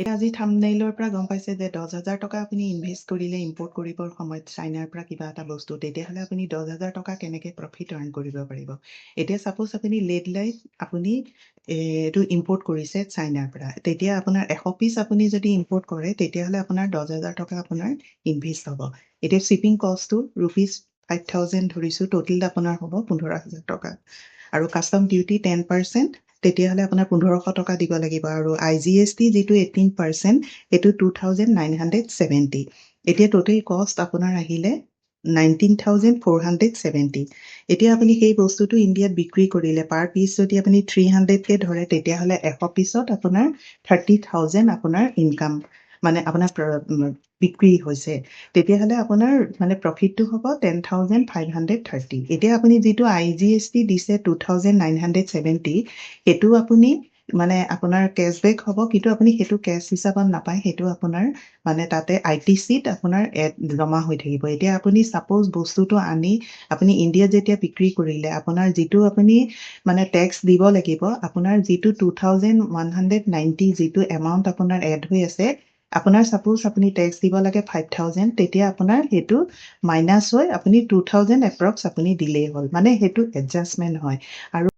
এটা আজি থাম্বনেইলৰ পৰা গম পাইছে যে 10,000 টকা আপুনি ইনভেষ্ট কৰিলে ইম্পৰ্ট কৰিবৰ সময়ত চাইনাৰ পৰা কিবা এটা বস্তু তেতিয়াহ'লে আপুনি 10,000 টকা কেনেকৈ প্ৰফিট আৰ্ণ কৰিব পাৰিব। এতিয়া ছাপ'জ আপুনি লেড লাইট আপুনি এইটো ইম্পৰ্ট কৰিছে চাইনাৰ পৰা, তেতিয়া আপোনাৰ 100 পিচ আপুনি যদি ইম্পৰ্ট কৰে তেতিয়াহ'লে আপোনাৰ 10,000 টকা আপোনাৰ ইনভেষ্ট হ'ব। এতিয়া শ্বিপিং কষ্টটো ₹5,000 ধৰিছোঁ, টোটেল আপোনাৰ হ'ব 15,000 টকা আৰু কাষ্টম ডিউটি 10%, তেতিয়াহ'লে আপোনাৰ 1,500 টকা দিব লাগিব আৰু IGST যিটো 18% সেইটো 2,970। এতিয়া টোটেল কষ্ট আপোনাৰ আহিলে 19,470। এতিয়া আপুনি সেই বস্তুটো ইণ্ডিয়াত বিক্ৰী কৰিলে পাৰ পিচ যদি আপুনি 300কে ধৰে তেতিয়াহ'লে 100 পিছত আপোনাৰ 30,000 আপোনাৰ ইনকাম মানে আপোনাৰ বিক্ৰী হৈছে। তেতিয়াহ'লে আপোনাৰ মানে প্ৰফিটটো হ'ব 10,530। এতিয়া আপুনি যিটো IGST দিছে 2,970 সেইটো আপুনি মানে আপোনাৰ কেছবেক হ'ব, কিন্তু আপুনি সেইটো কেছ হিচাপত নাপায়, সেইটো আপোনাৰ মানে তাতে ITCত আপোনাৰ জমা হৈ থাকিব। এতিয়া আপুনি ছাপ'জ বস্তুটো আনি আপুনি ইণ্ডিয়াত যেতিয়া বিক্ৰী কৰিলে আপোনাৰ যিটো আপুনি মানে টেক্স দিব লাগিব, আপোনাৰ যিটো 2,190 যিটো এমাউণ্ট আপোনাৰ এড হৈ আছে, আপোনাৰ ছাপ'জ আপুনি টেক্স দিব লাগে 5,000, তেতিয়া আপোনাৰ সেইটো মাইনাছ হৈ আপুনি 2,000 এপ্ৰক্স আপুনি দিলেই হ'ল, মানে সেইটো এডজাষ্টমেণ্ট হয়। আৰু